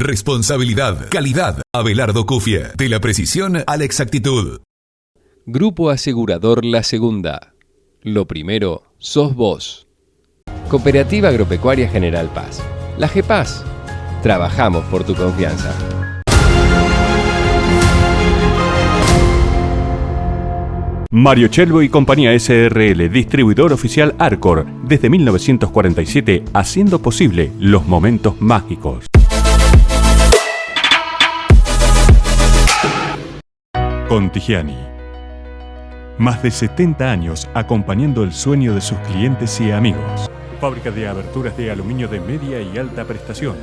Responsabilidad, calidad. Abelardo Cufia. De la precisión a la exactitud. Grupo Asegurador La Segunda. Lo primero sos vos. Cooperativa Agropecuaria General Paz. La GEPAZ. Trabajamos por tu confianza. Mario Chelbo y Compañía SRL, distribuidor oficial Arcor, desde 1947, haciendo posible los momentos mágicos. Contigiani. Más de 70 años acompañando el sueño de sus clientes y amigos. Fábrica de aberturas de aluminio de media y alta prestación.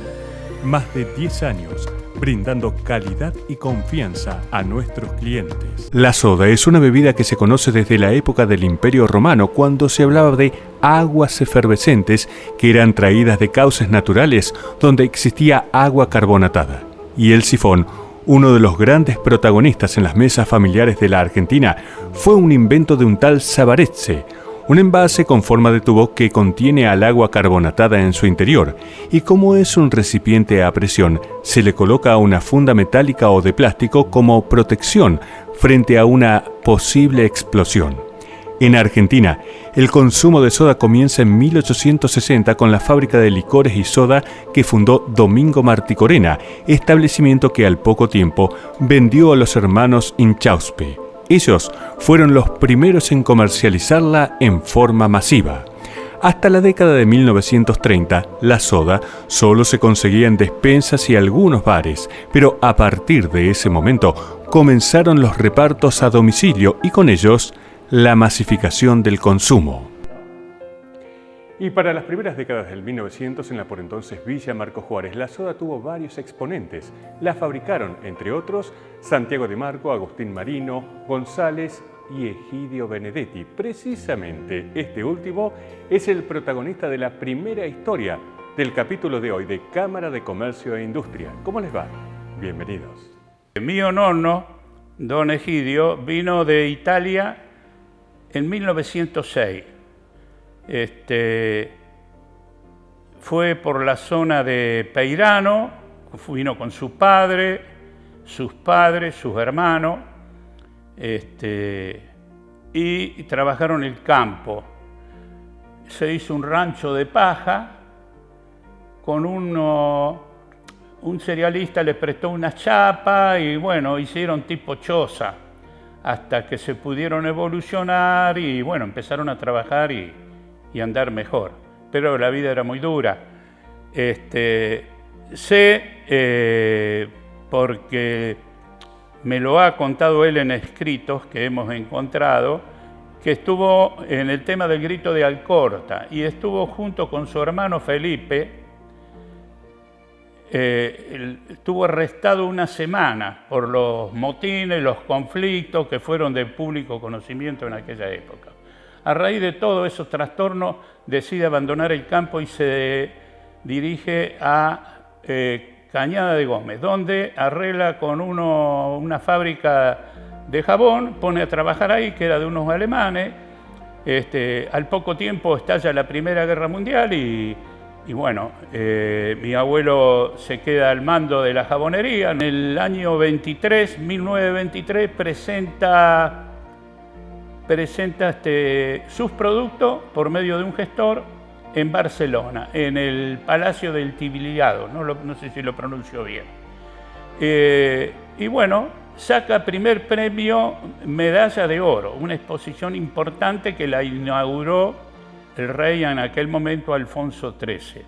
Más de 10 años brindando calidad y confianza a nuestros clientes. La soda es una bebida que se conoce desde la época del Imperio Romano, cuando se hablaba de aguas efervescentes que eran traídas de cauces naturales donde existía agua carbonatada. Y el sifón, uno de los grandes protagonistas en las mesas familiares de la Argentina, fue un invento de un tal Savarezze, un envase con forma de tubo que contiene al agua carbonatada en su interior, y como es un recipiente a presión, se le coloca una funda metálica o de plástico como protección frente a una posible explosión. En Argentina, el consumo de soda comienza en 1860 con la fábrica de licores y soda que fundó Domingo Marticorena, establecimiento que al poco tiempo vendió a los hermanos Inchauspe. Ellos fueron los primeros en comercializarla en forma masiva. Hasta la década de 1930, la soda solo se conseguía en despensas y algunos bares, pero a partir de ese momento comenzaron los repartos a domicilio y con ellos la masificación del consumo. Y para las primeras décadas del 1900, en la por entonces Villa Marcos Juárez, la soda tuvo varios exponentes. La fabricaron, entre otros, Santiago de Marco, Agustín Marino, González y Egidio Benedetti. Precisamente este último es el protagonista de la primera historia del capítulo de hoy de Cámara de Comercio e Industria. ¿Cómo les va? Bienvenidos. Mio nonno, don Egidio, vino de Italia en 1906. Fue por la zona de Peirano, vino con su padre, sus padres, sus hermanos, y trabajaron el campo. Se hizo un rancho de paja, con un cerealista le prestó una chapa y bueno, hicieron tipo choza, hasta que se pudieron evolucionar y bueno, empezaron a trabajar y andar mejor, pero la vida era muy dura. Sé, porque me lo ha contado él en escritos que hemos encontrado, que estuvo en el tema del grito de Alcorta y estuvo junto con su hermano Felipe. Estuvo arrestado una semana por los motines, los conflictos que fueron de público conocimiento en aquella época. A raíz de todos esos trastornos, decide abandonar el campo y se dirige a Cañada de Gómez, donde arregla con una fábrica de jabón, pone a trabajar ahí, que era de unos alemanes. Al poco tiempo estalla la Primera Guerra Mundial y bueno, mi abuelo se queda al mando de la jabonería. En el año 1923, presenta sus productos por medio de un gestor en Barcelona, en el Palacio del Tibiliado, no sé si lo pronuncio bien. Y bueno, saca primer premio medalla de oro, una exposición importante que la inauguró el rey en aquel momento, Alfonso XIII.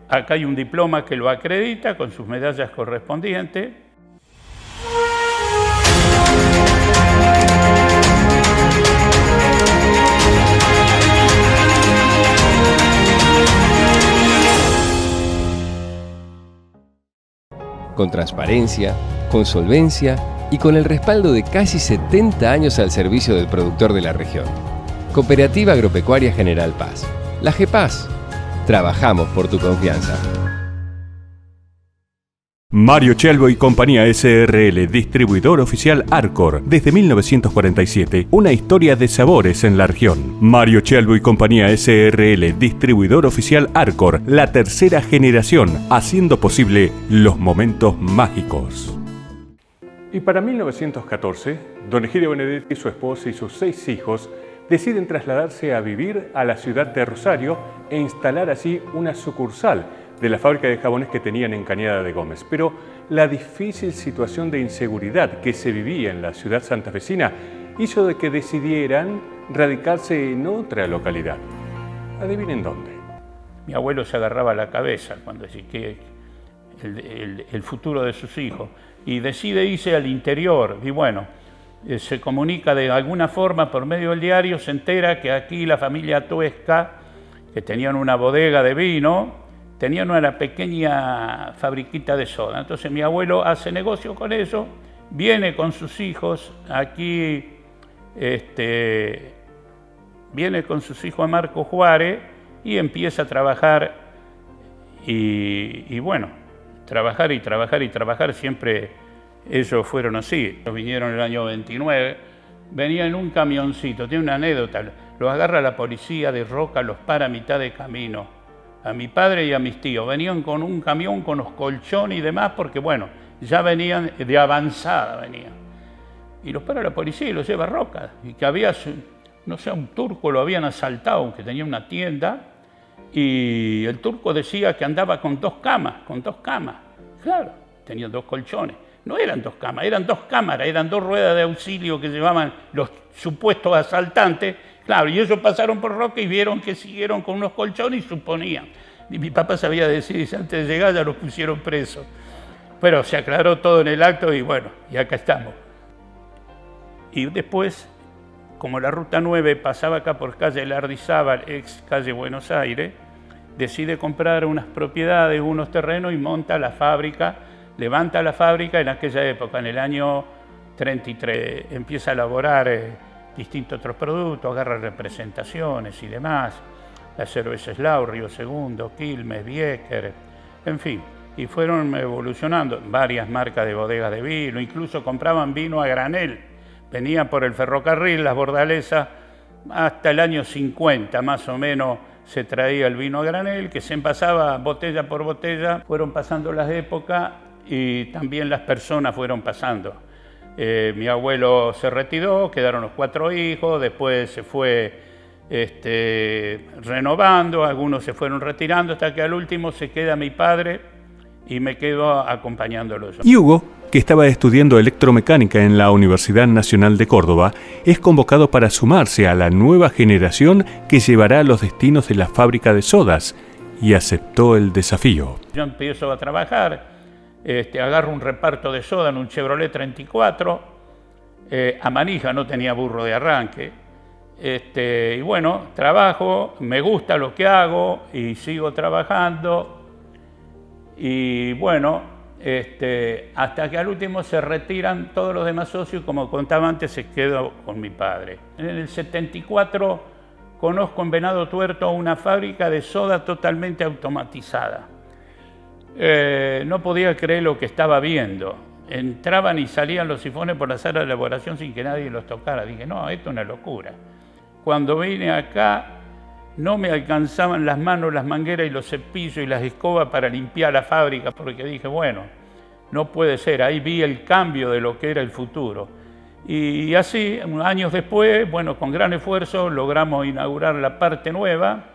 Acá hay un diploma que lo acredita con sus medallas correspondientes. Con transparencia, con solvencia y con el respaldo de casi 70 años al servicio del productor de la región. Cooperativa Agropecuaria General Paz. La GEPAZ. Trabajamos por tu confianza. Mario Chelbo y Compañía SRL, distribuidor oficial Arcor, desde 1947, una historia de sabores en la región. Mario Chelbo y Compañía SRL, distribuidor oficial Arcor, la tercera generación, haciendo posible los momentos mágicos. Y para 1914, don Egidio Benedetti, su esposa y sus 6 hijos deciden trasladarse a vivir a la ciudad de Rosario e instalar allí una sucursal de la fábrica de jabones que tenían en Cañada de Gómez. Pero la difícil situación de inseguridad que se vivía en la ciudad santafesina hizo de que decidieran radicarse en otra localidad. Adivinen dónde. Mi abuelo se agarraba la cabeza cuando decía que el futuro de sus hijos y decide irse al interior y bueno, se comunica de alguna forma por medio del diario, se entera que aquí la familia Tuesca, que tenían una bodega de vino, tenían una pequeña fabriquita de soda. Entonces mi abuelo hace negocio con eso, viene con sus hijos aquí, viene con sus hijos a Marco Juárez y empieza a trabajar y bueno, trabajar y trabajar y trabajar, siempre ellos fueron así. Ellos vinieron en el año 29, venía en un camioncito, tiene una anécdota, los agarra la policía de Roca, los para a mitad de camino. A mi padre y a mis tíos, venían con un camión con los colchones y demás, porque bueno, ya venían de avanzada, venían. Y los para la policía y los lleva a Roca, y que había, no sé, un turco lo habían asaltado, aunque tenía una tienda, y el turco decía que andaba con 2 camas, claro, tenían 2 colchones. No eran 2 camas, eran 2 cámaras, eran 2 ruedas de auxilio que llevaban los supuestos asaltantes. Claro, y ellos pasaron por Roca y vieron que siguieron con unos colchones y suponían. Y mi papá sabía decir, y antes de llegar ya los pusieron presos. Pero se aclaró todo en el acto y bueno, y acá estamos. Y después, como la Ruta 9 pasaba acá por calle Lardizábal, ex calle Buenos Aires, decide comprar unas propiedades, unos terrenos y monta la fábrica, levanta la fábrica en aquella época, en el año 33, empieza a elaborar distintos otros productos, agarra representaciones y demás, la cerveza Slau, Río Segundo, Quilmes, Bieker, en fin, y fueron evolucionando varias marcas de bodegas de vino, incluso compraban vino a granel, venían por el ferrocarril, las bordalesas, hasta el año 50 más o menos se traía el vino a granel, que se envasaba botella por botella, fueron pasando las épocas y también las personas fueron pasando. Mi abuelo se retiró, quedaron los 4 hijos, después se fue renovando, algunos se fueron retirando, hasta que al último se queda mi padre y me quedo acompañándolo yo. Y Hugo, que estaba estudiando electromecánica en la Universidad Nacional de Córdoba, es convocado para sumarse a la nueva generación que llevará los destinos de la fábrica de sodas y aceptó el desafío. Yo empiezo a trabajar. Agarro un reparto de soda en un Chevrolet 34, a manija, no tenía burro de arranque, y bueno, trabajo, me gusta lo que hago y sigo trabajando, y bueno, hasta que al último se retiran todos los demás socios y como contaba antes, se quedó con mi padre. En el 74 conozco en Venado Tuerto una fábrica de soda totalmente automatizada. No podía creer lo que estaba viendo. Entraban y salían los sifones por la sala de elaboración sin que nadie los tocara. Dije, no, esto es una locura. Cuando vine acá, no me alcanzaban las manos, las mangueras y los cepillos y las escobas para limpiar la fábrica, porque dije, bueno, no puede ser. Ahí vi el cambio de lo que era el futuro. Y así, años después, bueno, con gran esfuerzo, logramos inaugurar la parte nueva,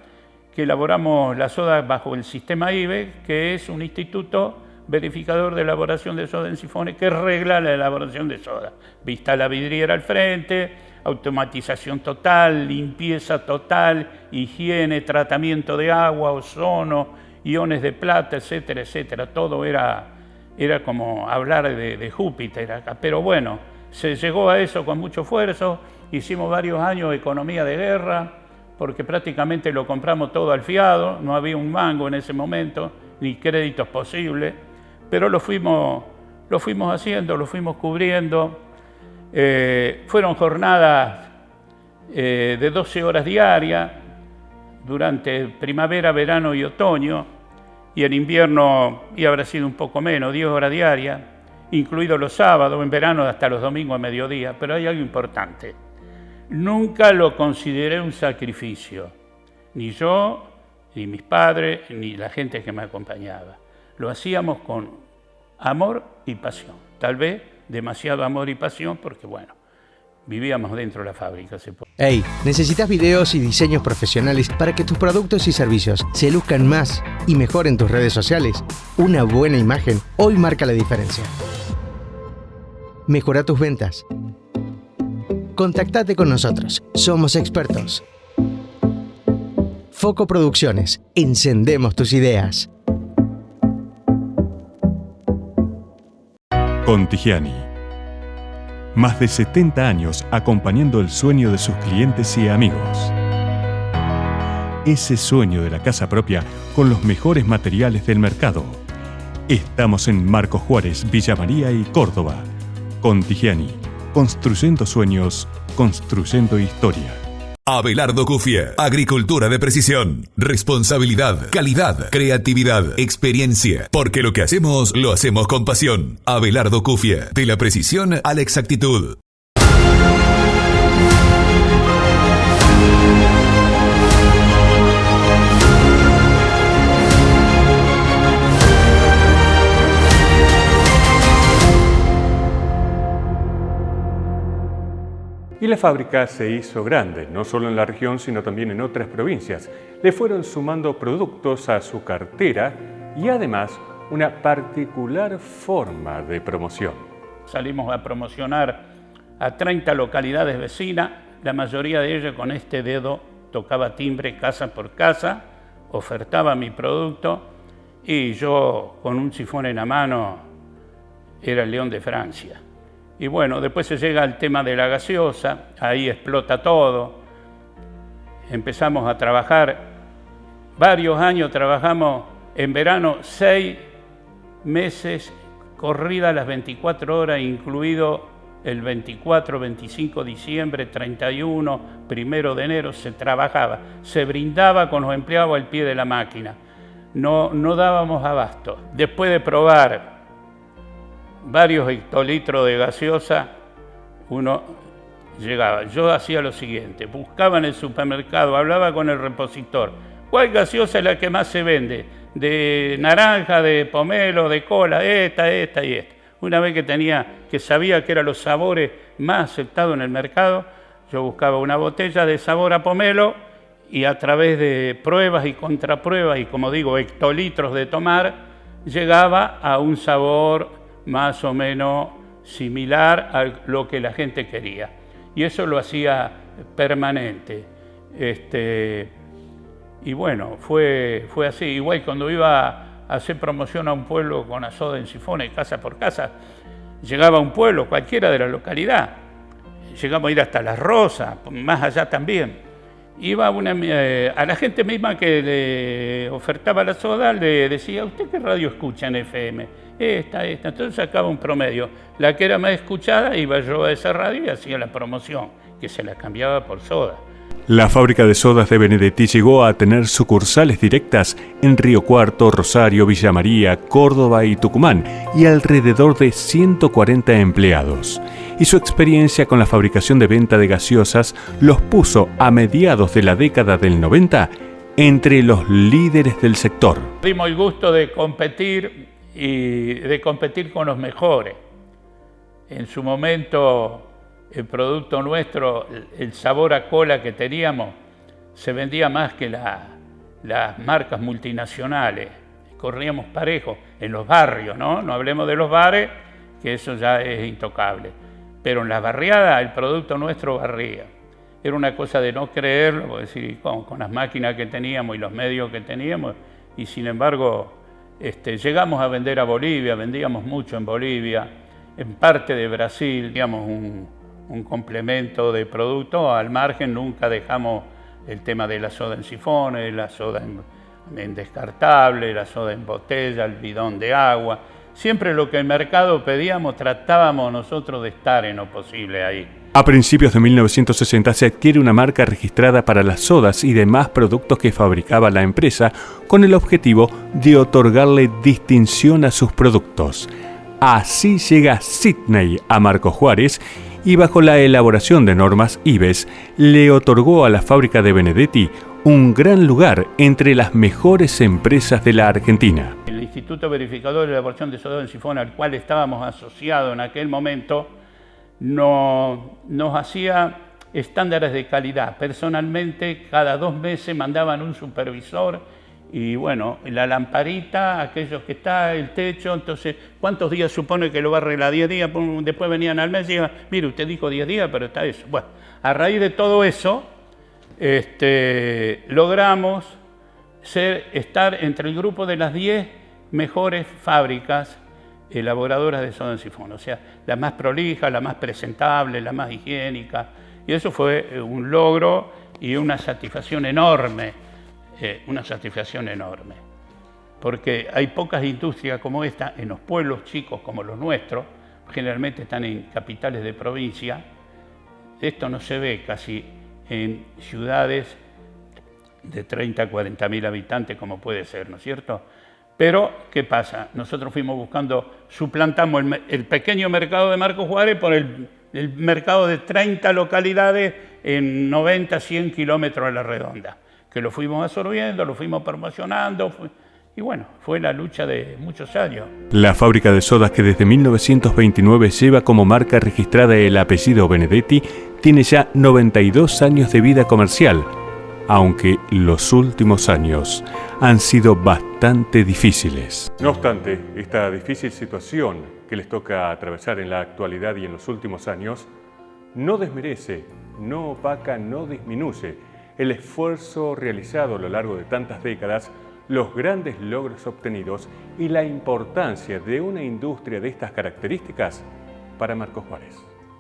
que elaboramos la soda bajo el sistema IBE, que es un instituto verificador de elaboración de soda en sifones que regla la elaboración de soda. Vista la vidriera al frente, automatización total, limpieza total, higiene, tratamiento de agua, ozono, iones de plata, etcétera, etcétera. Todo era como hablar de Júpiter acá. Pero bueno, se llegó a eso con mucho esfuerzo, hicimos varios años de economía de guerra, porque prácticamente lo compramos todo al fiado, no había un mango en ese momento, ni créditos posibles, pero lo fuimos haciendo, lo fuimos cubriendo. Fueron jornadas de 12 horas diarias durante primavera, verano y otoño, y en invierno y habrá sido un poco menos, 10 horas diarias, incluidos los sábados, en verano hasta los domingos a mediodía. Pero hay algo importante, nunca lo consideré un sacrificio, ni yo, ni mis padres, ni la gente que me acompañaba. Lo hacíamos con amor y pasión, tal vez demasiado amor y pasión porque, bueno, vivíamos dentro de la fábrica. Hey, ¿necesitas videos y diseños profesionales para que tus productos y servicios se luzcan más y mejor en tus redes sociales? Una buena imagen hoy marca la diferencia. Mejora tus ventas. Contactate con nosotros, somos expertos. Foco Producciones, encendemos tus ideas. Contigiani. Más de 70 años acompañando el sueño de sus clientes y amigos. Ese sueño de la casa propia con los mejores materiales del mercado. Estamos en Marcos Juárez, Villa María y Córdoba. Contigiani. Construyendo sueños, construyendo historia. Abelardo Cufia, agricultura de precisión, responsabilidad, calidad, creatividad, experiencia, porque lo que hacemos, lo hacemos con pasión. Abelardo Cufia, de la precisión a la exactitud. Y la fábrica se hizo grande, no solo en la región, sino también en otras provincias. Le fueron sumando productos a su cartera y además una particular forma de promoción. Salimos a promocionar a 30 localidades vecinas, la mayoría de ellas con este dedo tocaba timbre casa por casa, ofertaba mi producto y yo con un sifón en la mano era el león de Francia. Y bueno, después se llega al tema de la gaseosa, ahí explota todo. Empezamos a trabajar, varios años trabajamos en verano, 6 meses, corrida las 24 horas, incluido el 24, 25 de diciembre, 31, 1 de enero, se trabajaba. Se brindaba con los empleados al pie de la máquina. No dábamos abasto. Después de probar varios hectolitros de gaseosa, uno llegaba. Yo hacía lo siguiente, buscaba en el supermercado, hablaba con el repositor. ¿Cuál gaseosa es la que más se vende? De naranja, de pomelo, de cola, esta y esta. Una vez que sabía que eran los sabores más aceptados en el mercado, yo buscaba una botella de sabor a pomelo y a través de pruebas y contrapruebas y, como digo, hectolitros de tomar, llegaba a un sabor más o menos similar a lo que la gente quería. Y eso lo hacía permanente. Y bueno, fue así. Igual cuando iba a hacer promoción a un pueblo con la soda en sifones, casa por casa, llegaba a un pueblo, cualquiera de la localidad. Llegamos a ir hasta Las Rosas, más allá también. Iba a la gente misma que le ofertaba la soda, le decía, ¿usted qué radio escucha en FM? Esta. Entonces sacaba un promedio. La que era más escuchada, iba yo a esa radio y hacía la promoción, que se la cambiaba por soda. La fábrica de sodas de Benedetti llegó a tener sucursales directas en Río Cuarto, Rosario, Villa María, Córdoba y Tucumán, y alrededor de 140 empleados. Y su experiencia con la fabricación de venta de gaseosas los puso a mediados de la década del 90 entre los líderes del sector. Tuvimos el gusto de competir y de competir con los mejores. En su momento, el producto nuestro, el sabor a cola que teníamos, se vendía más que las marcas multinacionales. Corríamos parejos en los barrios, ¿no? No hablemos de los bares, que eso ya es intocable. Pero en las barriadas el producto nuestro barría. Era una cosa de no creerlo, es decir, con las máquinas que teníamos y los medios que teníamos, y sin embargo llegamos a vender a Bolivia, vendíamos mucho en Bolivia, en parte de Brasil, digamos un complemento de producto. Al margen nunca dejamos el tema de la soda en sifones, la soda en descartable, la soda en botella, el bidón de agua. Siempre lo que el mercado pedíamos tratábamos nosotros de estar en lo posible ahí. A principios de 1960 se adquiere una marca registrada para las sodas y demás productos que fabricaba la empresa con el objetivo de otorgarle distinción a sus productos. Así llega Sydney a Marcos Juárez y bajo la elaboración de normas IBES le otorgó a la fábrica de Benedetti un gran lugar entre las mejores empresas de la Argentina. El Instituto Verificador de Elaboración de Soda en Sifón, al cual estábamos asociados en aquel momento, nos hacía estándares de calidad. Personalmente, cada 2 meses mandaban un supervisor y bueno, la lamparita, aquellos que está, el techo, entonces, ¿cuántos días supone que lo va a arreglar? 10 días, después venían al mes y decían, mire, usted dijo 10 días, pero está eso. Bueno, a raíz de todo eso, logramos estar entre el grupo de las 10 mejores fábricas elaboradoras de soda en sifón, o sea, la más prolija, la más presentable, la más higiénica, y eso fue un logro y una satisfacción enorme, porque hay pocas industrias como esta en los pueblos chicos como los nuestros, generalmente están en capitales de provincia. Esto no se ve casi en ciudades de 30 a 40 mil habitantes como puede ser, ¿no es cierto? Pero, ¿qué pasa? Nosotros fuimos buscando, suplantamos el pequeño mercado de Marcos Juárez por el mercado de 30 localidades en 90, 100 kilómetros a la redonda, que lo fuimos absorbiendo, lo fuimos promocionando, y bueno, fue la lucha de muchos años. La fábrica de sodas que desde 1929 lleva como marca registrada el apellido Benedetti tiene ya 92 años de vida comercial, aunque los últimos años han sido bastante difíciles. No obstante, esta difícil situación que les toca atravesar en la actualidad y en los últimos años no desmerece, no opaca, no disminuye el esfuerzo realizado a lo largo de tantas décadas, los grandes logros obtenidos y la importancia de una industria de estas características para Marcos Juárez.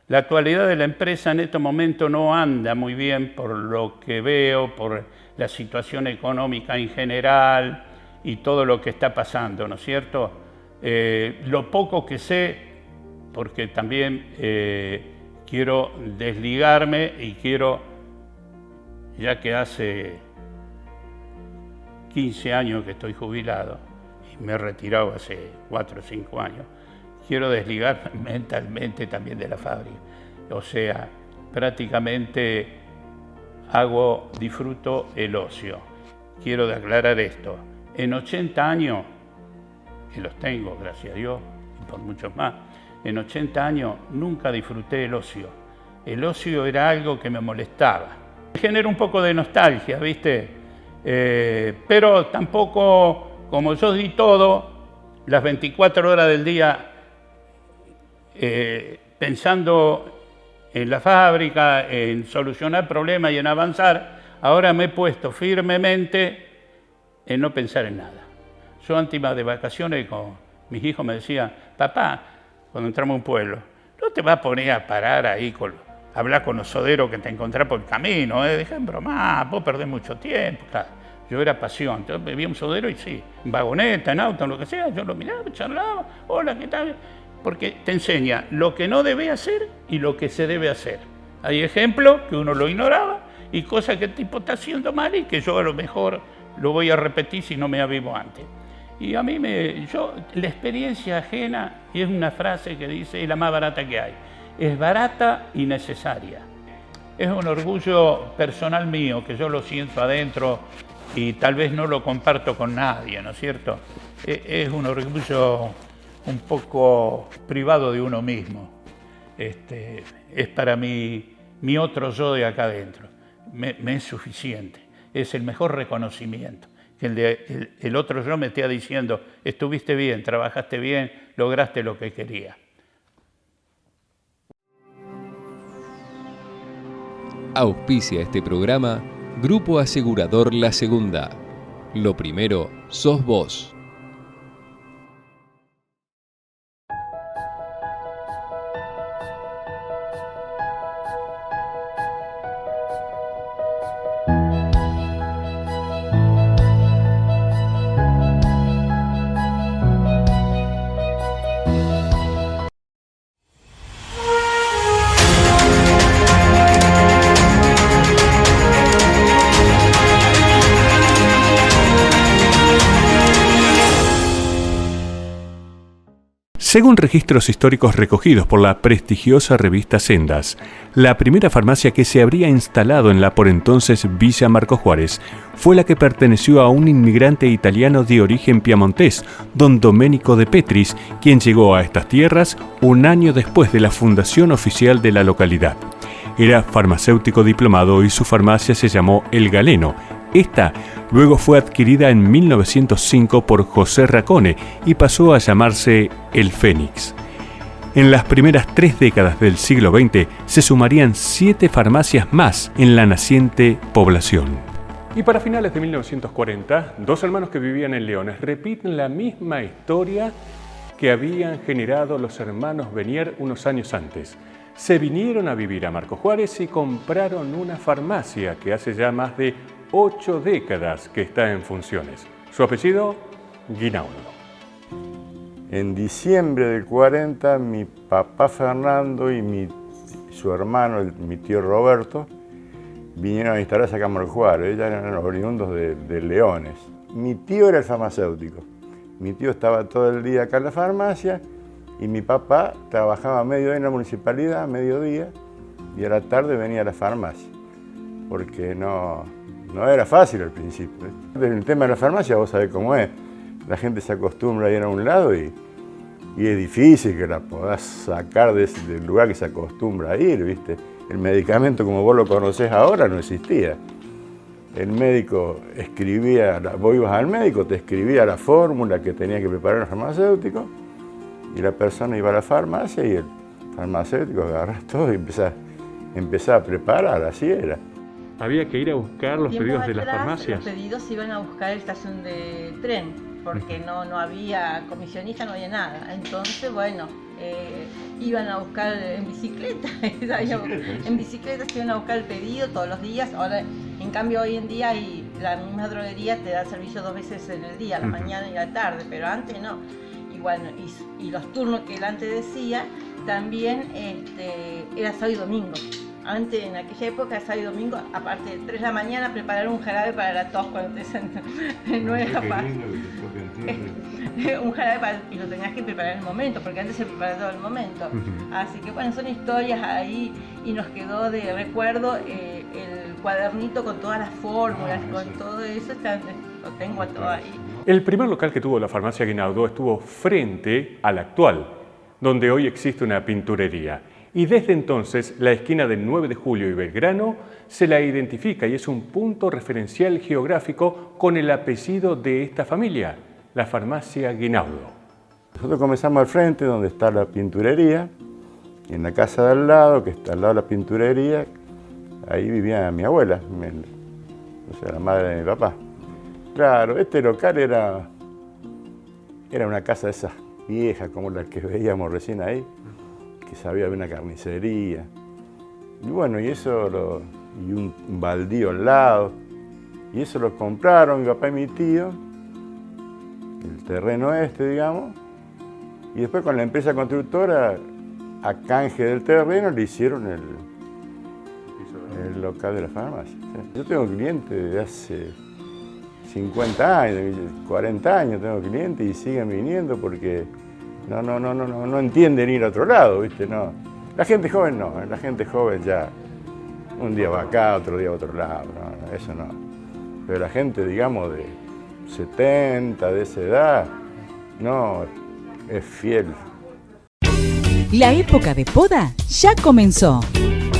La actualidad de la empresa en este momento no anda muy bien por lo que veo, por la situación económica en general y todo lo que está pasando, ¿no es cierto? Lo poco que sé, porque también quiero desligarme y quiero, ya que hace 15 años que estoy jubilado y me he retirado hace 4 o 5 años, quiero desligarme mentalmente también de la fábrica. O sea, prácticamente disfruto el ocio. Quiero aclarar esto. En 80 años, que los tengo, gracias a Dios, y por muchos más, en 80 años nunca disfruté el ocio. El ocio era algo que me molestaba. Me genera un poco de nostalgia, ¿viste? Pero tampoco, como yo di todo, las 24 horas del día, pensando en la fábrica, en solucionar problemas y en avanzar, ahora me he puesto firmemente en no pensar en nada. Yo antes iba de vacaciones con mis hijos, me decían, papá, cuando entramos a un pueblo, no te vas a poner a parar ahí, hablar con los soderos que te encontrás por el camino, dejen bromar, vos perdés mucho tiempo. Claro, yo era pasión, entonces me veía un sodero y sí, en vagoneta, en auto, en lo que sea, yo lo miraba, charlaba, hola, ¿qué tal? Porque te enseña lo que no debe hacer y lo que se debe hacer. Hay ejemplos que uno lo ignoraba y cosas que el tipo está haciendo mal y que yo a lo mejor lo voy a repetir si no me avivo antes. Y a mí, la experiencia ajena es una frase que dice, es la más barata que hay. Es barata y necesaria. Es un orgullo personal mío, que yo lo siento adentro y tal vez no lo comparto con nadie, ¿no es cierto? Es un orgullo un poco privado de uno mismo. Es para mí, mi otro yo de acá adentro. Me es suficiente. Es el mejor reconocimiento. Que el otro yo me esté diciendo, estuviste bien, trabajaste bien, lograste lo que quería. Auspicia este programa Grupo Asegurador La Segunda. Lo primero sos vos. Según registros históricos recogidos por la prestigiosa revista Sendas, la primera farmacia que se habría instalado en la por entonces Villa Marcos Juárez fue la que perteneció a un inmigrante italiano de origen piamontés, don Domenico de Petris, quien llegó a estas tierras un año después de la fundación oficial de la localidad. Era farmacéutico diplomado y su farmacia se llamó El Galeno. Esta luego fue adquirida en 1905 por José Racone y pasó a llamarse El Fénix. En las primeras 3 décadas del siglo XX se sumarían 7 farmacias más en la naciente población. Y para finales de 1940, 2 hermanos que vivían en Leones repiten la misma historia que habían generado los hermanos Benier unos años antes. Se vinieron a vivir a Marcos Juárez y compraron una farmacia que hace ya más de 8 décadas que está en funciones. Su apellido, Guinaudo. En diciembre del 40, mi papá Fernando y su hermano, mi tío Roberto, vinieron a instalarse acá en Marcos Juárez. Ellos eran los oriundos de Leones. Mi tío era el farmacéutico. Mi tío estaba todo el día acá en la farmacia y mi papá trabajaba a mediodía en la municipalidad, a mediodía, y a la tarde venía a la farmacia, porque no era fácil al principio. En el tema de la farmacia vos sabés cómo es. La gente se acostumbra a ir a un lado y es difícil que la podás sacar del lugar que se acostumbra a ir, ¿viste? El medicamento como vos lo conocés ahora no existía. El médico escribía, vos ibas al médico, te escribía la fórmula que tenía que preparar el farmacéutico y la persona iba a la farmacia y el farmacéutico agarraba todo y empezaba a preparar, así era. Había que ir a buscar los pedidos de las farmacias. Los pedidos se iban a buscar en la estación de tren, porque no había comisionista, no había nada. Entonces, bueno, iban a buscar en bicicleta. En bicicleta se iban a buscar el pedido todos los días. Ahora, en cambio, hoy en día la misma droguería te da servicio 2 veces en el día, a la mañana y a la tarde, pero antes no. Y bueno, y los turnos que él antes decía, también era sábado y domingo. Antes, en aquella época, sábado y domingo, aparte de 3 de la mañana, preparar un jarabe para la tos cuando no era fácil. Un jarabe y lo tenías que preparar en el momento, porque antes se preparaba todo en el momento. Así que bueno, son historias ahí y nos quedó de recuerdo el cuadernito con todas las fórmulas, con todo eso, lo tengo todo ahí. El primer local que tuvo la farmacia Guinaudo estuvo frente al actual, donde hoy existe una pinturería. Y desde entonces, la esquina del 9 de Julio y Belgrano se la identifica y es un punto referencial geográfico con el apellido de esta familia, la farmacia Guinaudo. Nosotros comenzamos al frente, donde está la pinturería, y en la casa de al lado, que está al lado de la pinturería, ahí vivía mi abuela, o sea, la madre de mi papá. Claro, este local era una casa de esas viejas, como las que veíamos recién ahí, que sabía de una carnicería. Y bueno, y un baldío al lado. Y eso lo compraron mi papá y mi tío, el terreno digamos. Y después con la empresa constructora, a canje del terreno, le hicieron el local de la farmacia. Yo tengo clientes desde hace 50 años, 40 años tengo clientes y siguen viniendo porque no entienden ir a otro lado, ¿viste? No. La gente joven no, la gente joven ya un día va acá, otro día a otro lado, no, eso no. Pero la gente, digamos, de 70, de esa edad, no, es fiel. La época de poda ya comenzó,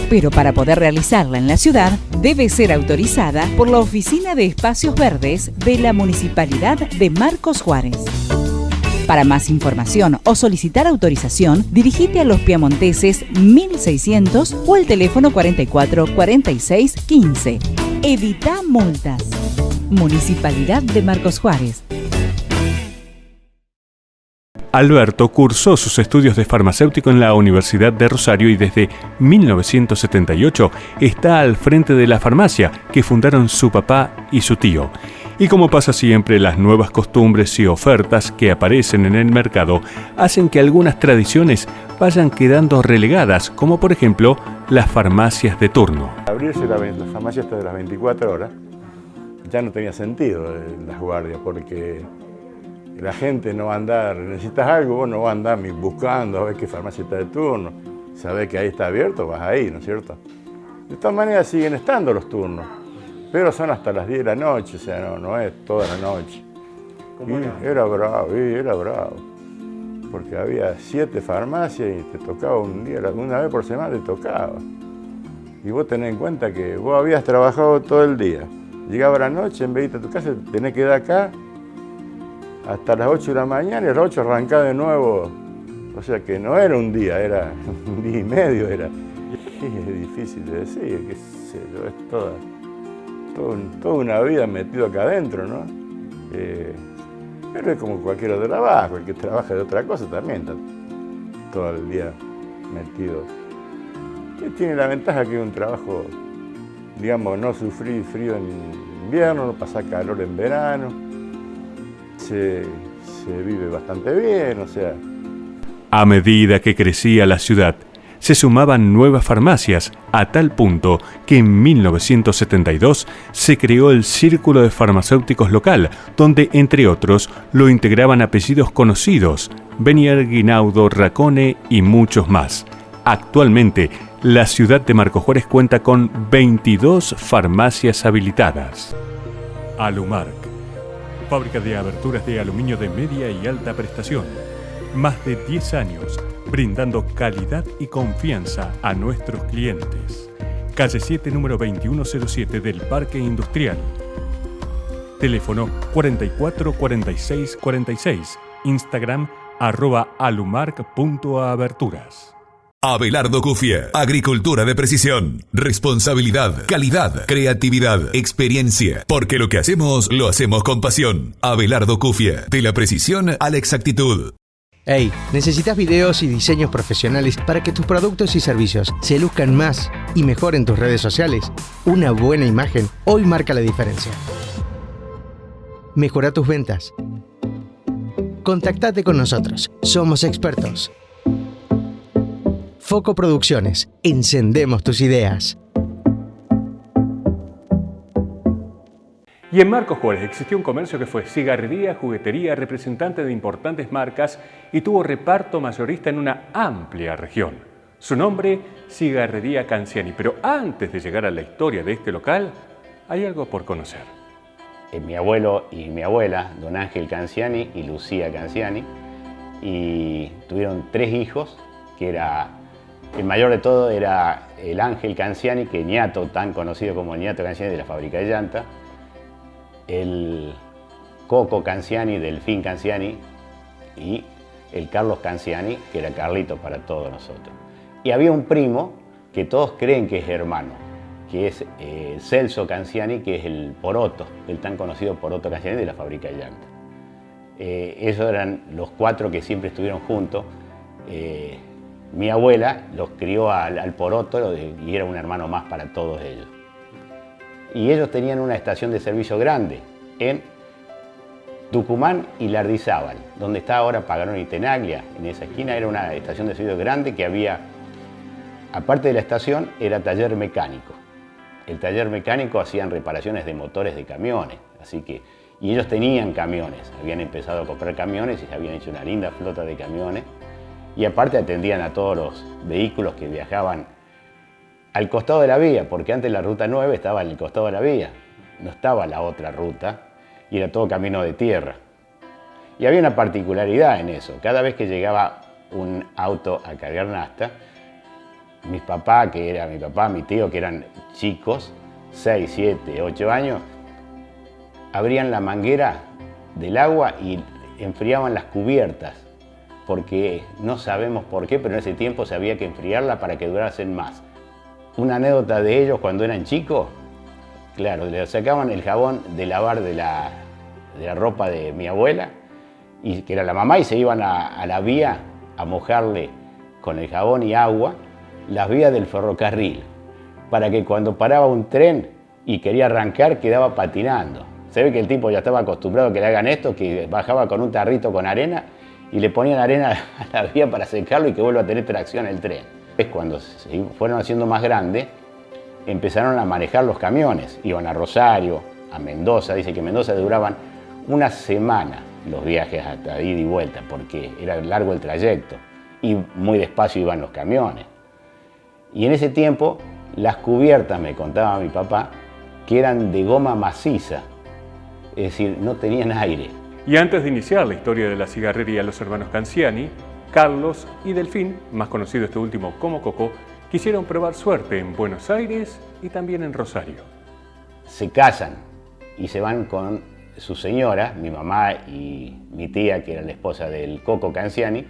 pero para poder realizarla en la ciudad debe ser autorizada por la Oficina de Espacios Verdes de la Municipalidad de Marcos Juárez. Para más información o solicitar autorización, dirigite a Los Piamonteses 1600 o al teléfono 44 46 15. Evita multas. Municipalidad de Marcos Juárez. Alberto cursó sus estudios de farmacéutico en la Universidad de Rosario y desde 1978 está al frente de la farmacia que fundaron su papá y su tío. Y como pasa siempre, las nuevas costumbres y ofertas que aparecen en el mercado hacen que algunas tradiciones vayan quedando relegadas, como por ejemplo las farmacias de turno. Abrirse la farmacia hasta de las 24 horas ya no tenía sentido las guardias, porque la gente no va a andar, necesitas algo, vos no vas a andar buscando a ver qué farmacia está de turno. Sabés que ahí está abierto, vas ahí, ¿no es cierto? De todas maneras siguen estando los turnos, pero son hasta las 10 de la noche, o sea, no es toda la noche. Y era bravo, porque había 7 farmacias y te tocaba un día, una vez por semana te tocaba. Y vos tenés en cuenta que vos habías trabajado todo el día. Llegaba la noche, en vez de irte a tu casa, tenés que ir acá hasta las 8 de la mañana y a las 8 arrancás de nuevo. O sea que no era un día, era un día y medio. Era. Es difícil de decir, qué sé yo, es toda una vida metido acá adentro, ¿no? Pero es como cualquier otro trabajo, el que trabaja de otra cosa también está todo el día metido. Que tiene la ventaja que es un trabajo, digamos, no sufrir frío en invierno, no pasar calor en verano, se vive bastante bien, o sea. A medida que crecía la ciudad, se sumaban nuevas farmacias, a tal punto que en 1972 se creó el Círculo de Farmacéuticos Local, donde, entre otros, lo integraban apellidos conocidos, Benier, Guinaudo, Racone y muchos más. Actualmente, la ciudad de Marcos Juárez cuenta con 22 farmacias habilitadas. Alumark, fábrica de aberturas de aluminio de media y alta prestación. Más de 10 años brindando calidad y confianza a nuestros clientes. Calle 7, número 2107 del Parque Industrial. Teléfono 44 46 46. Instagram @alumarc.aberturas. Abelardo Cufie, agricultura de precisión, responsabilidad, calidad, creatividad, experiencia, porque lo que hacemos, lo hacemos con pasión. Abelardo Cufie, de la precisión a la exactitud. Hey, ¿necesitas videos y diseños profesionales para que tus productos y servicios se luzcan más y mejor en tus redes sociales? Una buena imagen hoy marca la diferencia. Mejora tus ventas. Contactate con nosotros, somos expertos. Foco Producciones, encendemos tus ideas. Y en Marcos Juárez existió un comercio que fue cigarrería, juguetería, representante de importantes marcas y tuvo reparto mayorista en una amplia región. Su nombre, Cigarrería Canciani. Pero antes de llegar a la historia de este local, hay algo por conocer. Mi abuelo y mi abuela, don Ángel Canciani y Lucía Canciani, y tuvieron 3 hijos, que era, el mayor de todo era el Ángel Canciani, que ñato, tan conocido como el ñato Canciani de la fábrica de llanta, el Coco Canciani, Delfín Canciani y el Carlos Canciani, que era Carlito para todos nosotros. Y había un primo que todos creen que es hermano, que es Celso Canciani, que es el Poroto, el tan conocido Poroto Canciani de la fábrica de llanta. Esos eran los 4 que siempre estuvieron juntos. Mi abuela los crió al Poroto y era un hermano más para todos ellos. Y ellos tenían una estación de servicio grande en Tucumán y Lardizábal, donde está ahora Pagarón y Tenaglia. En esa esquina era una estación de servicio grande que había, aparte de la estación, era taller mecánico. El taller mecánico hacían reparaciones de motores de camiones, y ellos tenían camiones, habían empezado a comprar camiones y se habían hecho una linda flota de camiones. Y aparte atendían a todos los vehículos que viajaban al costado de la vía, porque antes la ruta 9 estaba en el costado de la vía, no estaba la otra ruta, y era todo camino de tierra. Y había una particularidad en eso, cada vez que llegaba un auto a cargar nafta, mi papá, mi tío, que eran chicos, 6, 7, 8 años, abrían la manguera del agua y enfriaban las cubiertas, porque no sabemos por qué, pero en ese tiempo se había que enfriarla para que durasen más. Una anécdota de ellos cuando eran chicos, claro, le sacaban el jabón de lavar de la ropa de mi abuela, y que era la mamá, y se iban a la vía a mojarle con el jabón y agua las vías del ferrocarril, para que cuando paraba un tren y quería arrancar quedaba patinando. Se ve que el tipo ya estaba acostumbrado a que le hagan esto, que bajaba con un tarrito con arena y le ponían arena a la vía para secarlo y que vuelva a tener tracción el tren. Cuando se fueron haciendo más grandes, empezaron a manejar los camiones. Iban a Rosario, a Mendoza. Dice que en Mendoza duraban una semana los viajes hasta ida y vuelta, porque era largo el trayecto y muy despacio iban los camiones. Y en ese tiempo las cubiertas, me contaba mi papá, que eran de goma maciza, es decir, no tenían aire. Y antes de iniciar la historia de la cigarrería Los Hermanos Canziani, Carlos y Delfín, más conocido este último como Coco, quisieron probar suerte en Buenos Aires y también en Rosario. Se casan y se van con su señora, mi mamá y mi tía, que era la esposa del Coco Canziani.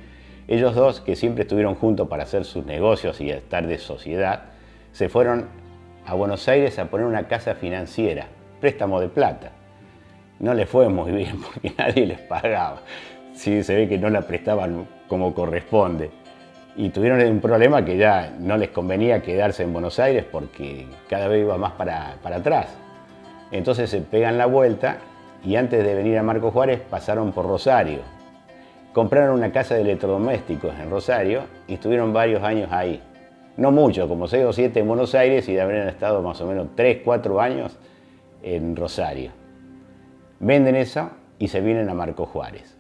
Ellos dos, que siempre estuvieron juntos para hacer sus negocios y estar de sociedad, se fueron a Buenos Aires a poner una casa financiera, préstamo de plata. No les fue muy bien porque nadie les pagaba. Sí, se ve que no la prestaban como corresponde. Y tuvieron un problema que ya no les convenía quedarse en Buenos Aires porque cada vez iba más para atrás. Entonces se pegan la vuelta y antes de venir a Marcos Juárez pasaron por Rosario. Compraron una casa de electrodomésticos en Rosario y estuvieron varios años ahí. No mucho, como 6 o 7 en Buenos Aires y habrían estado más o menos 3, 4 años en Rosario. Venden eso y se vienen a Marcos Juárez.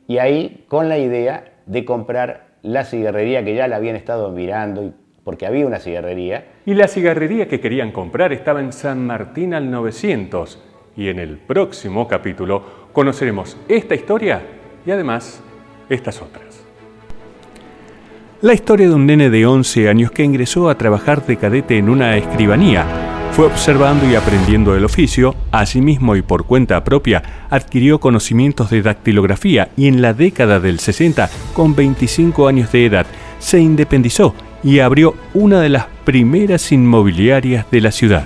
Y ahí con la idea de comprar la cigarrería que ya la habían estado mirando, porque había una cigarrería. Y la cigarrería que querían comprar estaba en San Martín al 900. Y en el próximo capítulo conoceremos esta historia y además estas otras. La historia de un nene de 11 años que ingresó a trabajar de cadete en una escribanía. Fue observando y aprendiendo el oficio, asimismo y por cuenta propia, adquirió conocimientos de dactilografía y en la década del 60, con 25 años de edad, se independizó y abrió una de las primeras inmobiliarias de la ciudad.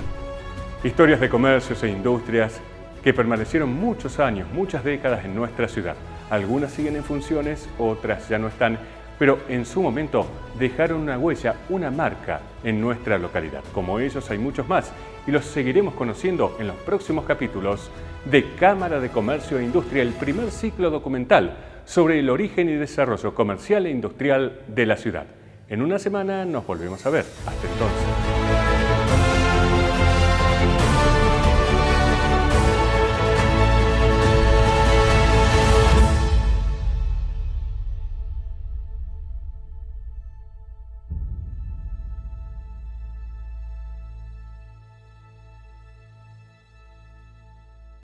Historias de comercios e industrias que permanecieron muchos años, muchas décadas en nuestra ciudad. Algunas siguen en funciones, otras ya no están, pero en su momento dejaron una huella, una marca en nuestra localidad. Como ellos hay muchos más y los seguiremos conociendo en los próximos capítulos de Cámara de Comercio e Industria, el primer ciclo documental sobre el origen y desarrollo comercial e industrial de la ciudad. En una semana nos volvemos a ver. Hasta entonces.